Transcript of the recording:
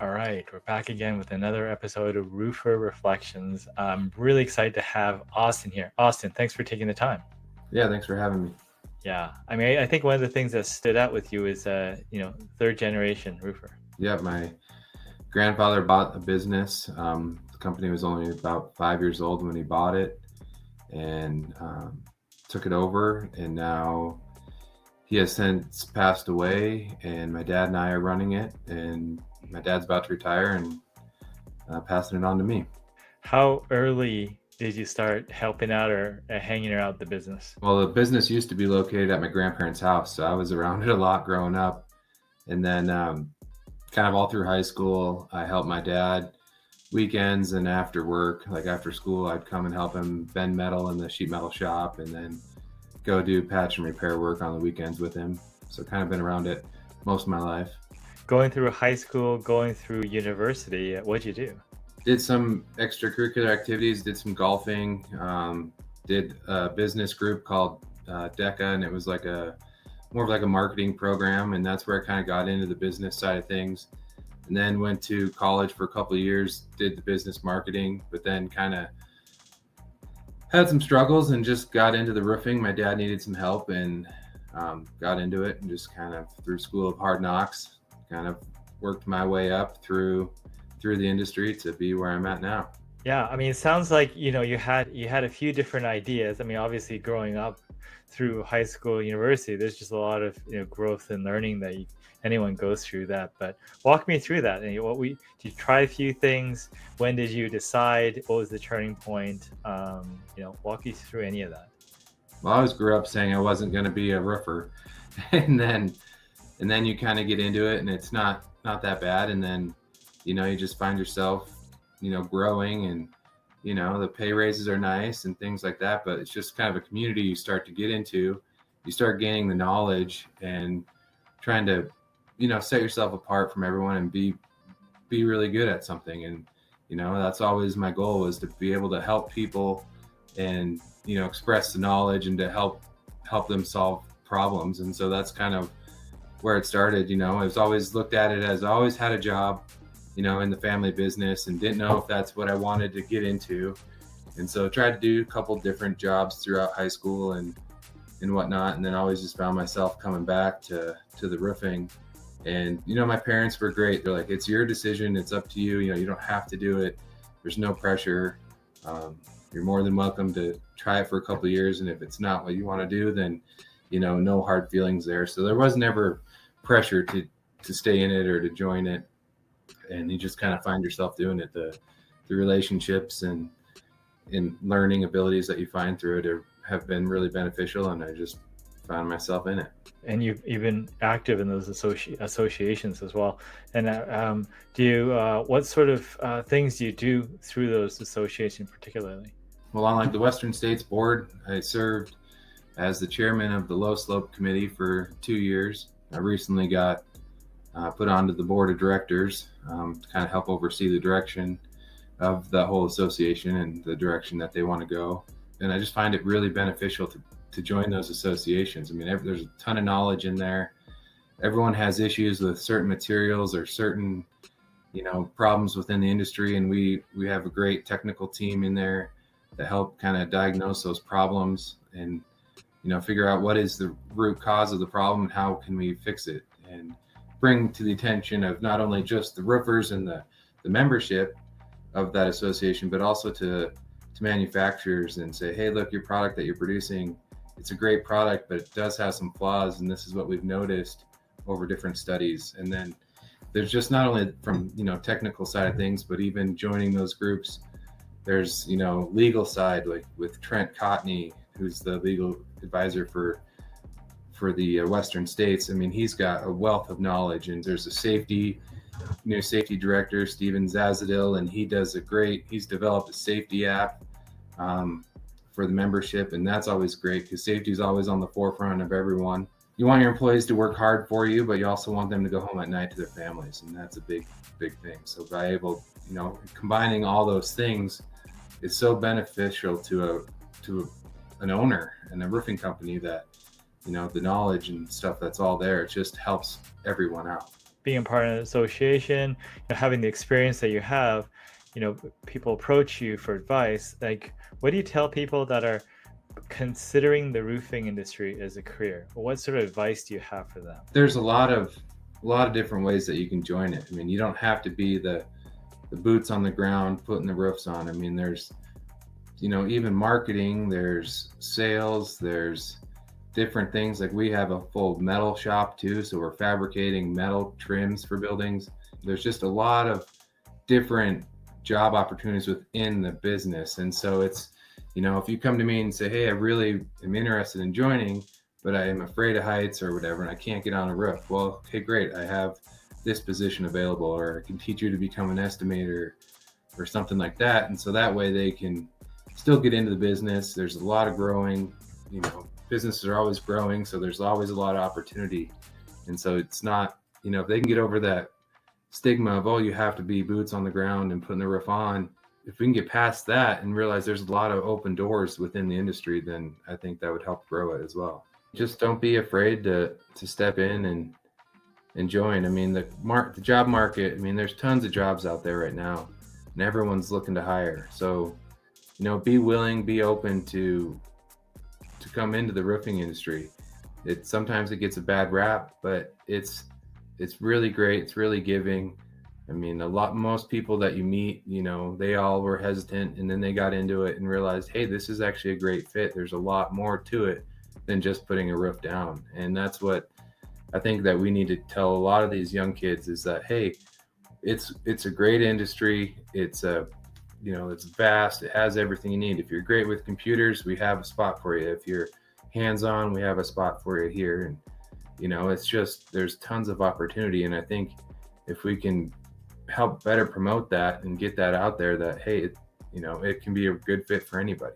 All right, we're back again with another episode of Roofer Reflections. I'm really excited to have Austin here. Austin, thanks for taking the time. Yeah, thanks for having me. Yeah, I mean, I think one of the things that stood out with you is, third generation roofer. Yeah, my grandfather bought a business. The company was only about 5 years old when he bought it, and took it over. And now he has since passed away, and my dad and I are running it. And my dad's about to retire and passing it on to me. How early did you start helping out or hanging around the business? Well, the business used to be located at my grandparents' house, so I was around it a lot growing up. And then kind of all through high school, I helped my dad weekends and after work, like after school, I'd come and help him bend metal in the sheet metal shop, and then go do patch and repair work on the weekends with him. So kind of been around it most of my life. Going through high school, going through university, what'd you do? Did some extracurricular activities, did some golfing, did a business group called DECA, and it was like more of like a marketing program, and that's where I kind of got into the business side of things. And then went to college for a couple of years, did the business marketing, but then kind of had some struggles and just got into the roofing. My dad needed some help, and got into it, and just kind of through school of hard knocks, kind of worked my way up through the industry to be where I'm at now. Yeah, I mean, it sounds like, you had a few different ideas. I mean, obviously growing up through high school, university, there's just a lot of, growth and learning that anyone goes through that. But walk me through that. And did you try a few things? When did you decide? What was the turning point? Walk you through any of that. Well, I always grew up saying I wasn't going to be a roofer, and then you kind of get into it, and it's not that bad, and then you just find yourself growing, and the pay raises are nice and things like that, but it's just kind of a community you start to get into. You start gaining the knowledge and trying to set yourself apart from everyone and be really good at something. And that's always my goal, is to be able to help people and express the knowledge and to help them solve problems. And so that's kind of where it started. I was always looked at it as I always had a job in the family business, and didn't know if that's what I wanted to get into. And so tried to do a couple different jobs throughout high school and whatnot. And then always just found myself coming back to the roofing. And, my parents were great. They're like, it's your decision. It's up to you. You don't have to do it. There's no pressure. You're more than welcome to try it for a couple of years. And if it's not what you want to do, then, no hard feelings there. So there was never pressure to stay in it or to join it. And you just kind of find yourself doing it. The relationships and learning abilities that you find through it have been really beneficial, and I just found myself in it. And you've been active in those associations as well. And do you what sort of things do you do through those associations particularly? Well, on like the Western States Board, I served as the chairman of the Low Slope Committee for 2 years. I recently got put onto the board of directors to kind of help oversee the direction of the whole association and the direction that they want to go. And I just find it really beneficial to join those associations. I mean, there's a ton of knowledge in there. Everyone has issues with certain materials or certain, problems within the industry. And we have a great technical team in there that help kind of diagnose those problems and, figure out what is the root cause of the problem and how can we fix it, and bring to the attention of not only just the roofers and the membership of that association, but also to manufacturers, and say, hey, look, your product that you're producing, it's a great product, but it does have some flaws, and this is what we've noticed over different studies. And then there's just not only from technical side of things, but even joining those groups, there's legal side, like with Trent Cotney, who's the legal advisor for the Western States. I mean, he's got a wealth of knowledge. And there's a new safety director, Steven Zazadil, and he's developed a safety app for the membership. And that's always great, because safety is always on the forefront of everyone. You want your employees to work hard for you, but you also want them to go home at night to their families. And that's a big thing. So combining all those things is so beneficial to an owner and a roofing company, that the knowledge and stuff that's all there, it just helps everyone out. being a part of an association, having the experience that you have, people approach you for advice. Like, what do you tell people that are considering the roofing industry as a career? What sort of advice do you have for them? There's a lot of different ways that you can join it. I mean, you don't have to be the boots on the ground putting the roofs on. I mean, there's even marketing, there's sales, there's different things. Like we have a full metal shop too, so we're fabricating metal trims for buildings. There's just a lot of different job opportunities within the business. And so it's, if you come to me and say, hey, I really am interested in joining, but I am afraid of heights or whatever, and I can't get on a roof. Well, okay, great. I have this position available, or I can teach you to become an estimator or something like that. And so that way they can still get into the business. There's a lot of growing, businesses are always growing. So there's always a lot of opportunity. And so it's not, if they can get over that stigma of, oh, you have to be boots on the ground and putting the roof on. If we can get past that and realize there's a lot of open doors within the industry, then I think that would help grow it as well. Just don't be afraid to step in and join. I mean, the job market, I mean, there's tons of jobs out there right now and everyone's looking to hire. So, be willing, be open to come into the roofing industry. Sometimes it gets a bad rap, but it's really great. It's really giving. I mean, most people that you meet, they all were hesitant and then they got into it and realized, hey, this is actually a great fit. There's a lot more to it than just putting a roof down. And that's what I think that we need to tell a lot of these young kids is that, hey, it's a great industry. It's it's vast. It has everything you need. If you're great with computers, we have a spot for you. If you're hands-on, we have a spot for you here. And, it's just, there's tons of opportunity. And I think if we can help better promote that and get that out there that, hey, it can be a good fit for anybody.